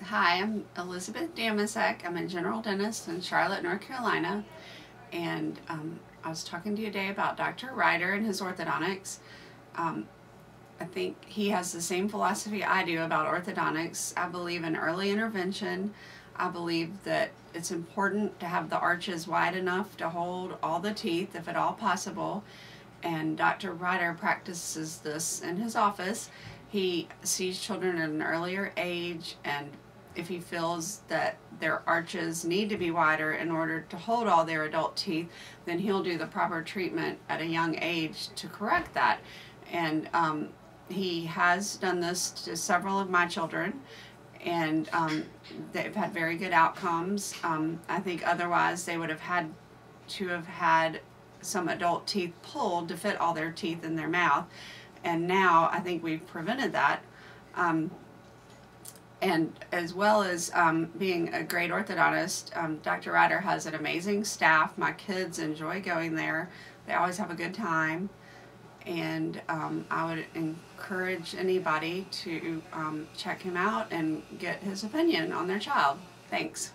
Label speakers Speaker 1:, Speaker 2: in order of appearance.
Speaker 1: Hi, I'm Elizabeth Damasek. I'm a general dentist in Charlotte, North Carolina, and I was talking to you today about Dr. Ryder and his orthodontics. I think he has the same philosophy I do about orthodontics. I believe in early intervention. I believe that it's important to have the arches wide enough to hold all the teeth, if at all possible. And Dr. Ryder practices this in his office. He sees children at an earlier age, and if he feels that their arches need to be wider in order to hold all their adult teeth, then he'll do the proper treatment at a young age to correct that. And he has done this to several of my children, and they've had very good outcomes. I think otherwise they would have had to have had some adult teeth pulled to fit all their teeth in their mouth, and now I think we've prevented that. And as well as being a great orthodontist, Dr. Ryder has an amazing staff. My kids enjoy going there. They always have a good time, and I would encourage anybody to check him out and get his opinion on their child. Thanks.